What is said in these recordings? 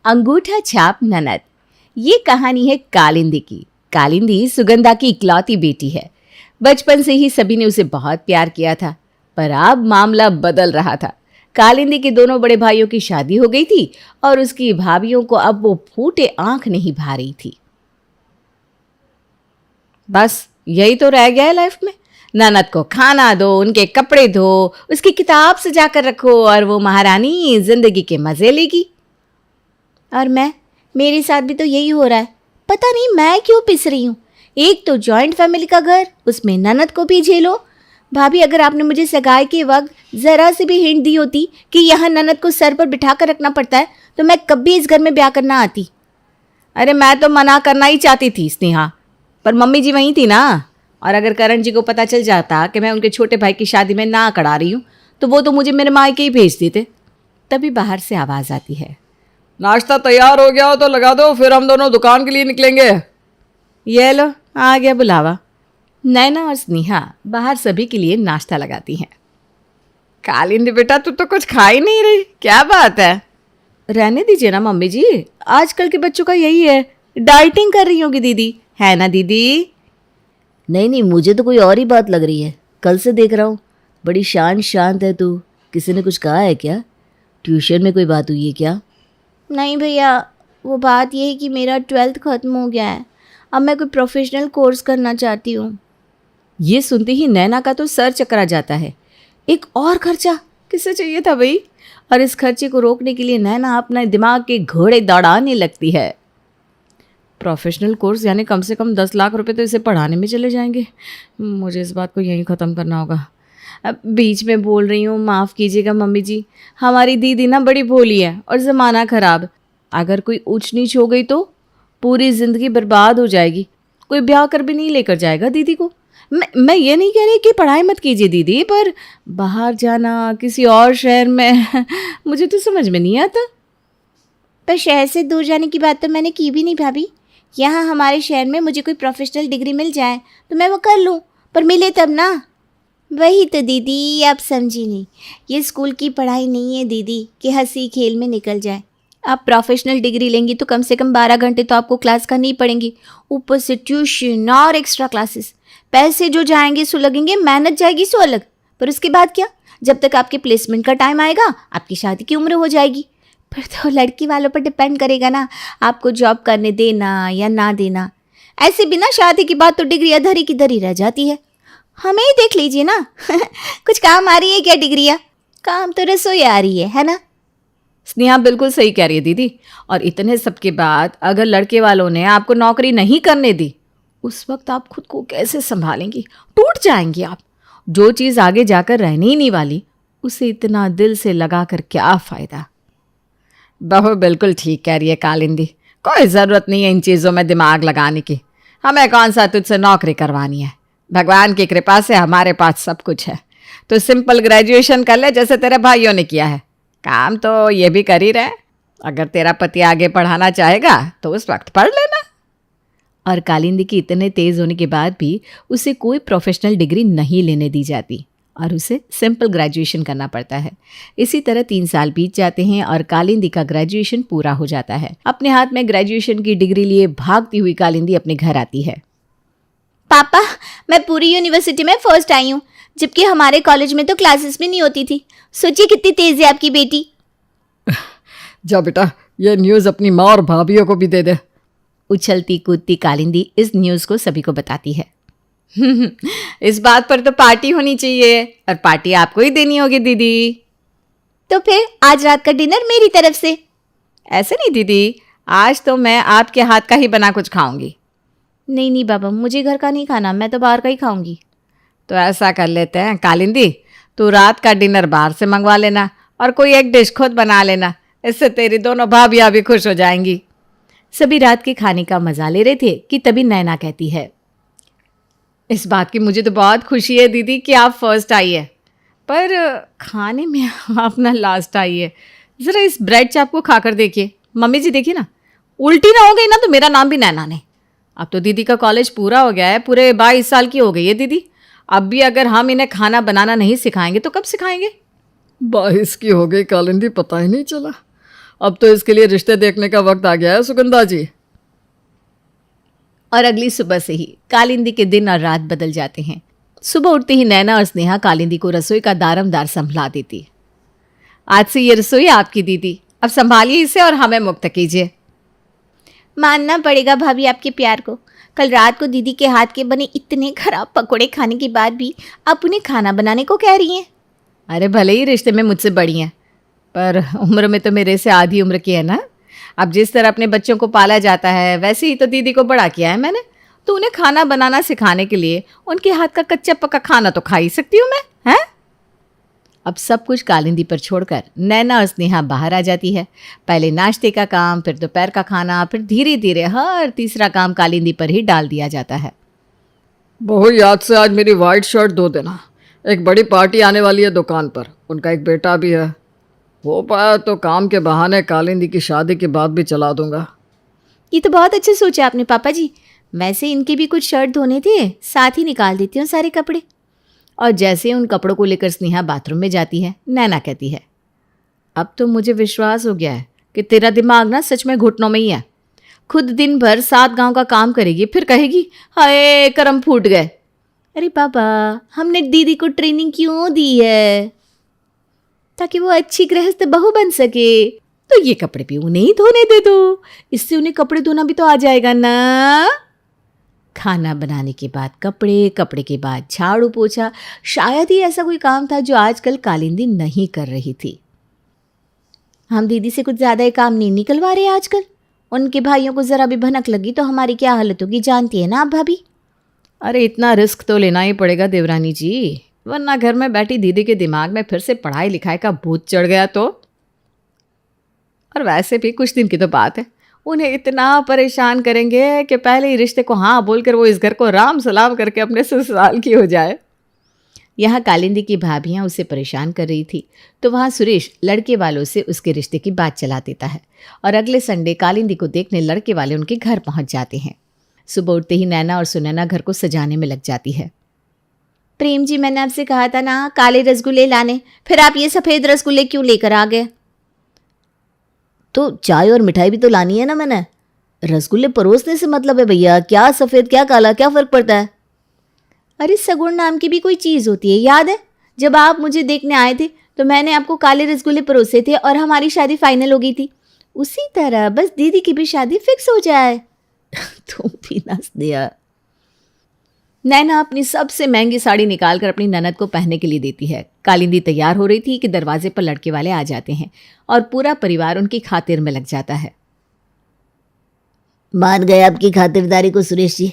अंगूठा छाप ननद। ये कहानी है कालिंदी की। कालिंदी सुगंधा की इकलौती बेटी है। बचपन से ही सभी ने उसे बहुत प्यार किया था, पर अब मामला बदल रहा था। कालिंदी के दोनों बड़े भाइयों की शादी हो गई थी और उसकी भाभियों को अब वो फूटे आंख नहीं भा रही थी। बस यही तो रह गया है लाइफ में। ननद को खाना दो, उनके कपड़े धो, उसकी किताब सजा कर रखो और वो महारानी जिंदगी के मजे लेगी। और मेरे साथ भी तो यही हो रहा है। पता नहीं मैं क्यों पिस रही हूँ। एक तो जॉइंट फैमिली का घर, उसमें ननद को भी झेलो। भाभी, अगर आपने मुझे सगाई के वक्त ज़रा से भी हिंट दी होती कि यहाँ ननद को सर पर बिठा कर रखना पड़ता है, तो मैं कभी इस घर में ब्याह करना आती। अरे मैं तो मना करना ही चाहती थी स्नेहा, पर मम्मी जी वहीं थी ना। और अगर करण जी को पता चल जाता कि मैं उनके छोटे भाई की शादी में ना करा रही हूँ, तो वो तो मुझे मेरे मायके ही भेज देते। तभी बाहर से आवाज़ आती है, नाश्ता तैयार हो गया हो तो लगा दो, फिर हम दोनों दुकान के लिए निकलेंगे। ये लो, आ गया बुलावा। नैना और स्नेहा बाहर सभी के लिए नाश्ता लगाती हैं। कालिंदी बेटा, तू तो कुछ खा ही नहीं रही, क्या बात है? रहने दीजिए ना मम्मी जी, आजकल के बच्चों का यही है। डाइटिंग कर रही होगी दीदी, है ना दीदी? नहीं, मुझे तो कोई और ही बात लग रही है। कल से देख रहा हूँ, बड़ी शांत है तू। किसी ने कुछ कहा है क्या? ट्यूशन में कोई बात हुई है क्या? नहीं भैया, वो बात ये है कि मेरा 12th ख़त्म हो गया है। अब मैं कोई प्रोफेशनल कोर्स करना चाहती हूँ। ये सुनते ही नैना का तो सर चकरा जाता है। एक और खर्चा किसे चाहिए था भाई? और इस खर्चे को रोकने के लिए नैना अपने दिमाग के घोड़े दौड़ाने लगती है। प्रोफेशनल कोर्स यानी कम से कम 10 लाख रुपए तो इसे पढ़ाने में चले जाएंगे। मुझे इस बात को यहीं ख़त्म करना होगा। अब बीच में बोल रही हूँ, माफ़ कीजिएगा मम्मी जी। हमारी दीदी ना बड़ी भोली है और ज़माना ख़राब। अगर कोई ऊंच नीच हो गई तो पूरी ज़िंदगी बर्बाद हो जाएगी। कोई ब्याह कर भी नहीं लेकर जाएगा दीदी को। मैं ये नहीं कह रही कि पढ़ाई मत कीजिए दीदी, पर बाहर जाना किसी और शहर में मुझे तो समझ में नहीं आता। पर शहर से दूर जाने की बात तो मैंने की भी नहीं भाभी। यहाँ हमारे शहर में मुझे कोई प्रोफेशनल डिग्री मिल जाए तो मैं वो कर लूँ, पर मिले तब ना। वही तो दीदी, आप समझी नहीं। ये स्कूल की पढ़ाई नहीं है दीदी कि हंसी खेल में निकल जाए। आप प्रोफेशनल डिग्री लेंगी तो कम से कम 12 घंटे तो आपको क्लास करनी पड़ेंगी, ऊपर से ट्यूशन और एक्स्ट्रा क्लासेस। पैसे जो जाएंगे सो लगेंगे, मेहनत जाएगी सो अलग। पर उसके बाद क्या? जब तक आपके प्लेसमेंट का टाइम आएगा, आपकी शादी की उम्र हो जाएगी। फिर तो लड़की वालों पर डिपेंड करेगा ना, आपको जॉब करने देना या ना देना। ऐसे बिना शादी की बात तो डिग्री अधरी की धरी रह जाती है। हमें ही देख लीजिए ना कुछ काम आ रही है क्या डिग्रियाँ? काम तो रसोई आ रही है ना? स्नेहा बिल्कुल सही कह रही है दीदी। और इतने सब के बाद अगर लड़के वालों ने आपको नौकरी नहीं करने दी, उस वक्त आप खुद को कैसे संभालेंगी? टूट जाएंगी आप। जो चीज़ आगे जाकर रहने ही नहीं वाली, उसे इतना दिल से लगा कर क्या फ़ायदा? बहू बिल्कुल ठीक कह रही है कालिंदी। कोई ज़रूरत नहीं है इन चीज़ों में दिमाग लगाने की। हमें कौन सा तुझसे नौकरी करवानी है? भगवान की कृपा से हमारे पास सब कुछ है। तो सिंपल ग्रेजुएशन कर ले जैसे तेरे भाइयों ने किया है। काम तो ये भी कर ही रहे। अगर तेरा पति आगे पढ़ाना चाहेगा तो उस वक्त पढ़ लेना। और कालिंदी की इतने तेज़ होने के बाद भी उसे कोई प्रोफेशनल डिग्री नहीं लेने दी जाती और उसे सिंपल ग्रेजुएशन करना पड़ता है। इसी तरह 3 साल बीत जाते हैं और कालिंदी का ग्रेजुएशन पूरा हो जाता है। अपने हाथ में ग्रेजुएशन की डिग्री लिए भागती हुई कालिंदी अपने घर आती है। पापा, मैं पूरी यूनिवर्सिटी में फर्स्ट आई हूँ, जबकि हमारे कॉलेज में तो क्लासेस भी नहीं होती थी। सोचिए कितनी तेज़ है आपकी बेटी। जा बेटा, ये न्यूज़ अपनी माँ और भाभीियों को भी दे दे। उछलती कूदती कालिंदी इस न्यूज़ को सभी को बताती है। इस बात पर तो पार्टी होनी चाहिए, और पार्टी आपको ही देनी होगी दीदी। तो फिर आज रात का डिनर मेरी तरफ से। ऐसे नहीं दीदी, आज तो मैं आपके हाथ का ही बना कुछ खाऊंगी। नहीं बाबा, मुझे घर का नहीं खाना, मैं तो बाहर का ही खाऊंगी। तो ऐसा कर लेते हैं कालिंदी, तू रात का डिनर बाहर से मंगवा लेना और कोई एक डिश खुद बना लेना। इससे तेरी दोनों भाभियाँ भी खुश हो जाएंगी। सभी रात के खाने का मजा ले रहे थे कि तभी नैना कहती है, इस बात की मुझे तो बहुत खुशी है दीदी कि आप फर्स्ट आई है, पर खाने में आप ना लास्ट आई है। ज़रा इस ब्रेड चाप को खाकर देखिए। मम्मी जी देखिए ना, उल्टी ना हो गई ना तो मेरा नाम भी नैना ने। अब तो दीदी का कॉलेज पूरा हो गया है, पूरे 22 साल की हो गई है दीदी। अब भी अगर हम इन्हें खाना बनाना नहीं सिखाएंगे तो कब सिखाएंगे? 22 की हो गई कालिंदी, पता ही नहीं चला। अब तो इसके लिए रिश्ते देखने का वक्त आ गया है सुगंधा जी। और अगली सुबह से ही कालिंदी के दिन और रात बदल जाते हैं। सुबह उठते ही नैना और स्नेहा कालिंदी को रसोई का दारमदार संभला देती। आज से ये रसोई आपकी दीदी, अब संभालिए इसे और हमें मुक्त कीजिए। मानना पड़ेगा भाभी आपके प्यार को। कल रात को दीदी के हाथ के बने इतने खराब पकोड़े खाने के बाद भी आप उन्हें खाना बनाने को कह रही हैं। अरे भले ही रिश्ते में मुझसे बड़ी हैं, पर उम्र में तो मेरे से आधी उम्र की है ना। अब जिस तरह अपने बच्चों को पाला जाता है वैसे ही तो दीदी को बड़ा किया है मैंने। तो उन्हें खाना बनाना सिखाने के लिए उनके हाथ का कच्चा पक्का खाना तो खा ही सकती हूँ मैं, हैं? अब सब कुछ कालिंदी पर छोड़कर नैना और स्नेहा बाहर आ जाती है। पहले नाश्ते का काम, फिर दोपहर का खाना, फिर धीरे धीरे हर तीसरा काम कालिंदी पर ही डाल दिया जाता है। बहू याद से आज मेरी वाइट शर्ट धो देना, एक बड़ी पार्टी आने वाली है दुकान पर, उनका एक बेटा भी है। हो पाया तो काम के बहाने कालिंदी की शादी के बाद भी चला दूंगा। ये तो बहुत अच्छे सोचा आपने पापा जी। वैसे इनके भी कुछ शर्ट धोने थे, साथ ही निकाल देती हूँ सारे कपड़े। और जैसे उन कपड़ों को लेकर स्नेहा बाथरूम में जाती है, नैना कहती है, अब तो मुझे विश्वास हो गया है कि तेरा दिमाग ना सच में घुटनों में ही है। खुद दिन भर 7 गांव का काम करेगी, फिर कहेगी हाय कर्म फूट गए। अरे पापा, हमने दीदी को ट्रेनिंग क्यों दी है? ताकि वो अच्छी गृहस्थ बहू बन सके। तो ये कपड़े भी उन्हें ही धोने दे दो, इससे उन्हें कपड़े धोना भी तो आ जाएगा ना। खाना बनाने के बाद कपड़े, कपड़े के बाद झाड़ू पोछा, शायद ही ऐसा कोई काम था जो आजकल कालिंदी नहीं कर रही थी। हम दीदी से कुछ ज़्यादा ही काम नहीं निकलवा रहे आजकल। उनके भाइयों को ज़रा भी भनक लगी तो हमारी क्या हालत होगी जानती है ना आप भाभी। अरे इतना रिस्क तो लेना ही पड़ेगा देवरानी जी, वरना घर में बैठी दीदी के दिमाग में फिर से पढ़ाई लिखाई का भूत चढ़ गया तो। और वैसे भी कुछ दिन की तो बात है, उन्हें इतना परेशान करेंगे कि पहले ही रिश्ते को हाँ बोलकर वो इस घर को राम सलाम करके अपने ससुराल की हो जाए। यहाँ कालिंदी की भाभियाँ उसे परेशान कर रही थी तो वहाँ सुरेश लड़के वालों से उसके रिश्ते की बात चला देता है और अगले संडे कालिंदी को देखने लड़के वाले उनके घर पहुँच जाते हैं। सुबह उठते ही नैना और सुनैना घर को सजाने में लग जाती है। प्रेम जी, मैंने आपसे कहा था ना काले रसगुल्ले लाने, फिर आप ये सफ़ेद रसगुल्ले क्यों लेकर आ गए? तो चाय और मिठाई भी तो लानी है ना मैंने। रसगुल्ले परोसने से मतलब है भैया, क्या सफ़ेद क्या काला, क्या फ़र्क पड़ता है? अरे सगुण नाम की भी कोई चीज़ होती है, याद है? जब आप मुझे देखने आए थे तो मैंने आपको काले रसगुल्ले परोसे थे और हमारी शादी फाइनल हो गई थी। उसी तरह बस दीदी की भी शादी फिक्स हो जाए। तुम भी नस दिया। नैना अपनी सबसे महंगी साड़ी निकालकर अपनी ननद को पहनने के लिए देती है। कालिंदी तैयार हो रही थी कि दरवाजे पर लड़के वाले आ जाते हैं और पूरा परिवार उनकी खातिर में लग जाता है। मान गए आपकी खातिरदारी को सुरेश जी,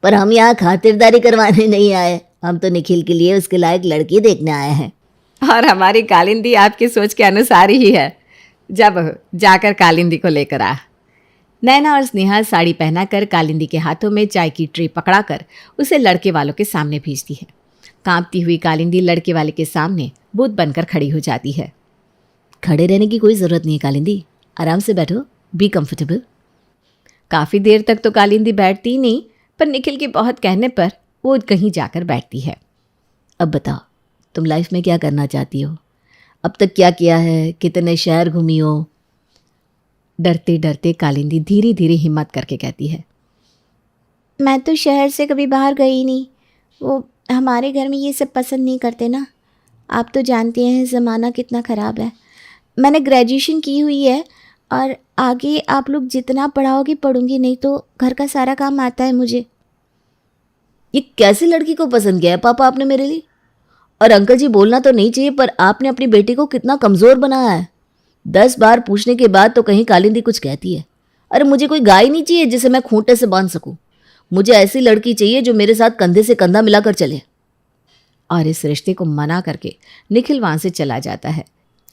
पर हम यहाँ खातिरदारी करवाने नहीं आए, हम तो निखिल के लिए उसके लायक लड़की देखने आए हैं। और हमारी कालिंदी आपकी सोच के अनुसार ही है। जब जाकर कालिंदी को लेकर आ। नैना और स्नेहा साड़ी पहनाकर कालिंदी के हाथों में चाय की ट्रे पकड़ाकर उसे लड़के वालों के सामने भेजती है। कांपती हुई कालिंदी लड़के वाले के सामने भूत बनकर खड़ी हो जाती है। खड़े रहने की कोई ज़रूरत नहीं है कालिंदी, आराम से बैठो, बी कंफर्टेबल। काफ़ी देर तक तो कालिंदी बैठती ही नहीं, पर निखिल के बहुत कहने पर वो कहीं जाकर बैठती है। अब बताओ, तुम लाइफ में क्या करना चाहती हो? अब तक क्या किया है? कितने शहर घूमी हो? डरते डरते कालिंदी धीरे धीरे हिम्मत करके कहती है, मैं तो शहर से कभी बाहर गई नहीं। वो हमारे घर में ये सब पसंद नहीं करते ना। आप तो जानते हैं ज़माना कितना ख़राब है। मैंने ग्रेजुएशन की हुई है और आगे आप लोग जितना पढ़ाओगे पढ़ूंगी, नहीं तो घर का सारा काम आता है मुझे। ये कैसी लड़की को पसंद किया है पापा आपने मेरे लिए? और अंकल जी बोलना तो नहीं चाहिए, पर आपने अपनी बेटी को कितना कमज़ोर बनाया है। 10 बार पूछने के बाद तो कहीं कालिंदी कुछ कहती है। अरे मुझे कोई गाय नहीं चाहिए जिसे मैं खूंटे से बांध सकूं। मुझे ऐसी लड़की चाहिए जो मेरे साथ कंधे से कंधा मिलाकर चले। और इस रिश्ते को मना करके निखिल वहाँ से चला जाता है।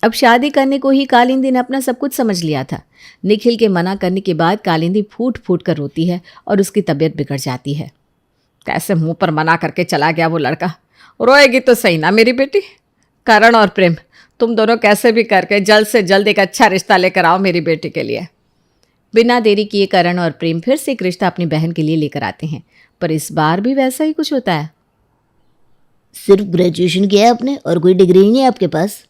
अब शादी करने को ही कालिंदी ने अपना सब कुछ समझ लिया था। निखिल के मना करने के बाद कालिंदी फूट फूट कर रोती है और उसकी तबीयत बिगड़ जाती है। कैसे मुंह पर मना करके चला गया वो लड़का। रोएगी तो सही ना मेरी बेटी। करण और प्रेम, तुम दोनों कैसे भी करके जल्द से जल्द एक अच्छा रिश्ता लेकर आओ मेरी बेटी के लिए। बिना देरी किए करण और प्रेम फिर से एक रिश्ता अपनी बहन के लिए लेकर आते हैं, पर इस बार भी वैसा ही कुछ होता है। सिर्फ ग्रेजुएशन किया है आपने और कोई डिग्री ही नहीं है आपके पास?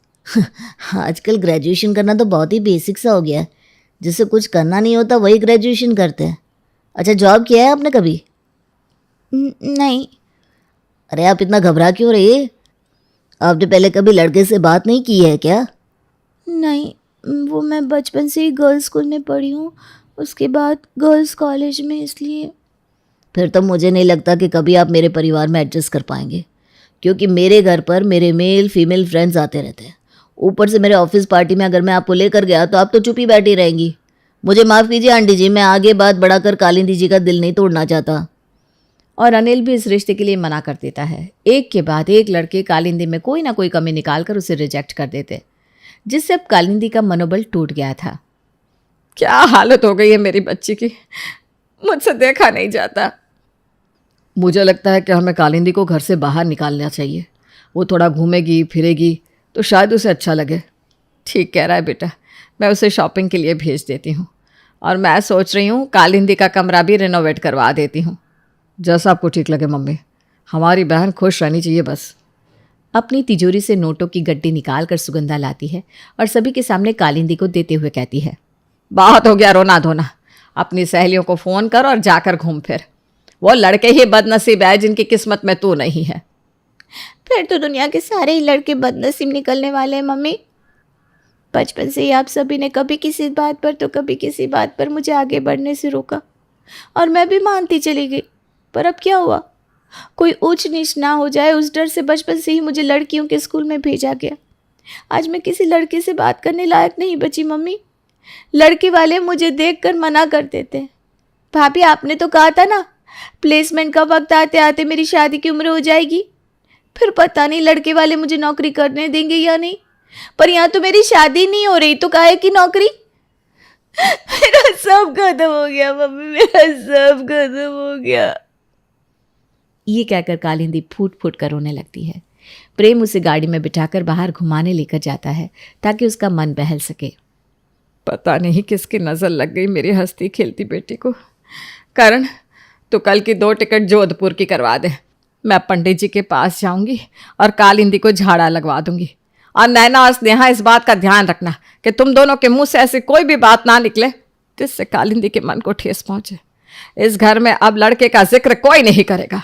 आजकल ग्रेजुएशन करना तो बहुत ही बेसिक सा हो गया है। जिससे कुछ करना नहीं होता वही ग्रेजुएशन करते हैं। अच्छा, जॉब किया है आपने कभी? नहीं। अरे आप इतना घबरा क्यों रही है? आपने पहले कभी लड़के से बात नहीं की है क्या? नहीं, वो मैं बचपन से ही गर्ल्स स्कूल में पढ़ी हूँ, उसके बाद गर्ल्स कॉलेज में, इसलिए। फिर तो मुझे नहीं लगता कि कभी आप मेरे परिवार में एडजस्ट कर पाएंगे, क्योंकि मेरे घर पर मेरे मेल फीमेल फ्रेंड्स आते रहते हैं। ऊपर से मेरे ऑफिस पार्टी में अगर मैं आपको लेकर गया तो आप तो चुप ही बैठी रहेंगी। मुझे माफ़ कीजिए आंटी जी, मैं आगे बात बढ़ाकर कालिंदी जी का दिल नहीं तोड़ना चाहता। और अनिल भी इस रिश्ते के लिए मना कर देता है। एक के बाद एक लड़के कालिंदी में कोई ना कोई कमी निकालकर उसे रिजेक्ट कर देते, जिससे अब कालिंदी का मनोबल टूट गया था। क्या हालत हो गई है मेरी बच्ची की, मुझसे देखा नहीं जाता। मुझे लगता है कि हमें कालिंदी को घर से बाहर निकालना चाहिए। वो थोड़ा घूमेगी फिरेगी तो शायद उसे अच्छा लगे। ठीक कह रहा है बेटा, मैं उसे शॉपिंग के लिए भेज देती हूँ। और मैं सोच रही हूँ कालिंदी का कमरा भी रिनोवेट करवा देती हूँ। जैसा आपको ठीक लगे मम्मी, हमारी बहन खुश रहनी चाहिए बस। अपनी तिजोरी से नोटों की गड्डी निकाल कर सुगंधा लाती है और सभी के सामने कालिंदी को देते हुए कहती है, बहुत हो गया रोना धोना। अपनी सहेलियों को फ़ोन कर और जाकर घूम फिर। वो लड़के ही बदनसीब है जिनकी किस्मत में तू नहीं है। फिर तो दुनिया के सारे ही लड़के बदनसीब निकलने वाले हैं मम्मी। बचपन से ही आप सभी ने कभी किसी बात पर तो कभी किसी बात पर मुझे आगे बढ़ने से रोका, और मैं भी मानती चली गई। पर अब क्या हुआ? कोई ऊंच नीच ना हो जाए, उस डर से बचपन से ही मुझे लड़कियों के स्कूल में भेजा गया। आज मैं किसी लड़के से बात करने लायक नहीं बची मम्मी। लड़के वाले मुझे देखकर मना कर देते हैं। भाभी, आपने तो कहा था ना प्लेसमेंट का वक्त आते आते मेरी शादी की उम्र हो जाएगी। फिर पता नहीं लड़के वाले मुझे नौकरी करने देंगे या नहीं। पर यहाँ तो मेरी शादी नहीं हो रही, तो काहे की नौकरी? मेरा सब खत्म हो गया मम्मी, मेरा सब खत्म हो गया। ये कहकर कालिंदी फूट फूट कर रोने लगती है। प्रेम उसे गाड़ी में बिठाकर बाहर घुमाने लेकर जाता है ताकि उसका मन बहल सके। पता नहीं किसकी नज़र लग गई मेरी हंसती खेलती बेटी को। करण, तो कल की 2 टिकट जोधपुर की करवा दे। मैं पंडित जी के पास जाऊंगी और कालिंदी को झाड़ा लगवा दूंगी। और नैना और स्नेहा, इस बात का ध्यान रखना कि तुम दोनों के मुंह से ऐसी कोई भी बात ना निकले जिससे कालिंदी के मन को ठेस पहुंचे। इस घर में अब लड़के का जिक्र कोई नहीं करेगा।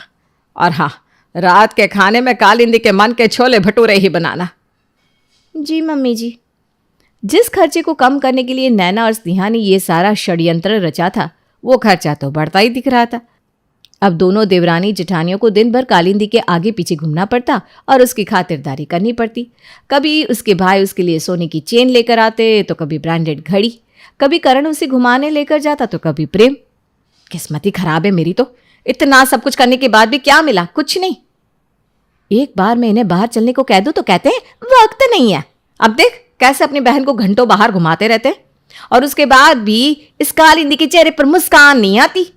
और हाँ, रात के खाने में कालिंदी के मन के छोले भटूरे ही बनाना। जी मम्मी जी। जिस खर्चे को कम करने के लिए नैना और स्नेहा ने ये सारा षड्यंत्र रचा था, वो खर्चा तो बढ़ता ही दिख रहा था। अब दोनों देवरानी जेठानियों को दिन भर कालिंदी के आगे पीछे घूमना पड़ता और उसकी खातिरदारी करनी पड़ती। कभी उसके भाई उसके लिए सोने की चेन लेकर आते, तो कभी ब्रांडेड घड़ी। कभी करण उसे घुमाने लेकर जाता, तो कभी प्रेम। किस्मत ही खराब है मेरी तो। इतना सब कुछ करने के बाद भी क्या मिला? कुछ नहीं। एक बार मैं इन्हें बाहर चलने को कह दूं तो कहते हैं वक्त नहीं है। अब देख कैसे अपनी बहन को घंटों बाहर घुमाते रहते हैं, और उसके बाद भी इस कालिंदी के चेहरे पर मुस्कान नहीं आती।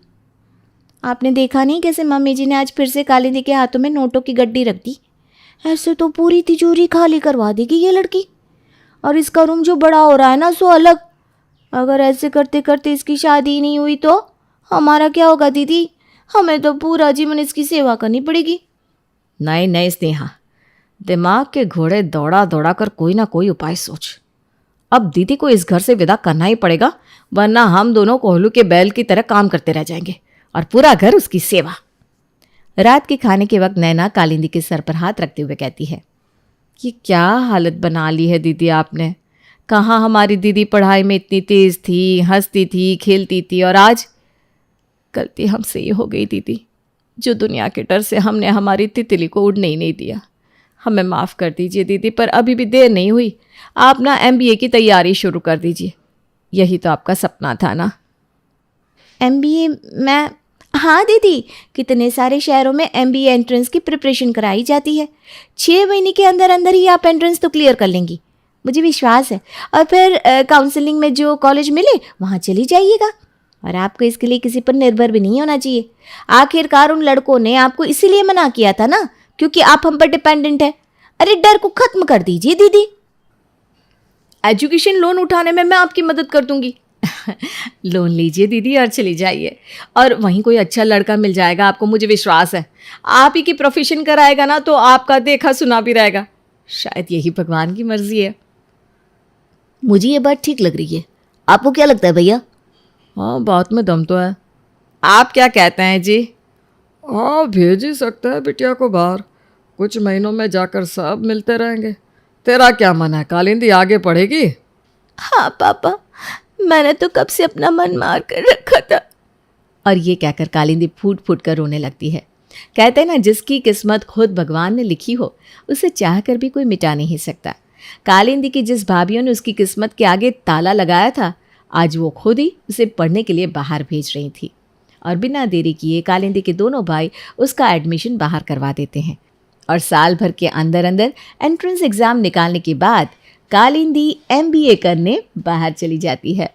आपने देखा नहीं कैसे मम्मी जी ने आज फिर से कालिंदी के हाथों में नोटों की गड्डी रख दी? ऐसे तो पूरी तिजोरी खाली करवा देगी ये लड़की। और इसका रूम जो बड़ा हो रहा है ना, सो अलग। अगर ऐसे करते करते इसकी शादी ही नहीं हुई तो हमारा क्या होगा दीदी? हमें तो पूरा जीवन इसकी सेवा करनी पड़ेगी। नहीं नहीं स्नेहा, दिमाग के घोड़े दौड़ा दौड़ा कर कोई ना कोई उपाय सोच। अब दीदी को इस घर से विदा करना ही पड़ेगा, वरना हम दोनों कोहलू के बैल की तरह काम करते रह जाएंगे और पूरा घर उसकी सेवा। रात के खाने के वक्त नैना कालिंदी के सर पर हाथ रखते हुए कहती है, ये क्या हालत बना ली है दीदी आपने। कहाँ हमारी दीदी पढ़ाई में इतनी तेज थी, हंसती थी, खेलती थी, और आज गलती हमसे ही हो गई दीदी। जो दुनिया के डर से हमने हमारी तितली को उड़ने ही नहीं दिया। हमें माफ़ कर दीजिए दीदी, पर अभी भी देर नहीं हुई। आप ना MBA की तैयारी शुरू कर दीजिए। यही तो आपका सपना था ना। MBA? मैं? हाँ दीदी, कितने सारे शहरों में MBA एंट्रेंस की प्रिपरेशन कराई जाती है। 6 महीने के अंदर अंदर ही आप एंट्रेंस तो क्लियर कर लेंगी, मुझे विश्वास है। और फिर काउंसलिंग में जो कॉलेज मिले वहाँ चली जाइएगा। और आपको इसके लिए किसी पर निर्भर भी नहीं होना चाहिए। आखिरकार उन लड़कों ने आपको इसीलिए मना किया था ना, क्योंकि आप हम पर डिपेंडेंट है। अरे डर को खत्म कर दीजिए दीदी। एजुकेशन लोन उठाने में मैं आपकी मदद कर दूंगी। लोन लीजिए दीदी और चली जाइए, और वहीं कोई अच्छा लड़का मिल जाएगा आपको, मुझे विश्वास है। आप ही की प्रोफेशन कराएगा ना, तो आपका देखा सुना भी रहेगा। शायद यही भगवान की मर्जी है। मुझे ये बात ठीक लग रही है, आपको क्या लगता है भैया? हाँ, बात में दम तो है। आप क्या कहते हैं जी? हाँ, भेज ही सकता है बिटिया को बाहर, कुछ महीनों में जाकर सब मिलते रहेंगे। तेरा क्या मन है, कालिंदी आगे पढ़ेगी? हाँ पापा, मैंने तो कब से अपना मन मार कर रखा था। और ये कहकर कालिंदी फूट फूट कर रोने लगती है। कहते हैं ना, जिसकी किस्मत खुद भगवान ने लिखी हो उसे चाह कर भी कोई मिटा नहीं सकता। कालिंदी की जिस भाभीयों ने उसकी किस्मत के आगे ताला लगाया था, आज वो खुद ही उसे पढ़ने के लिए बाहर भेज रही थी। और बिना देरी किए कालिंदी के दोनों भाई उसका एडमिशन बाहर करवा देते हैं। और साल भर के अंदर अंदर एंट्रेंस एग्ज़ाम निकालने के बाद कालिंदी MBA करने बाहर चली जाती है।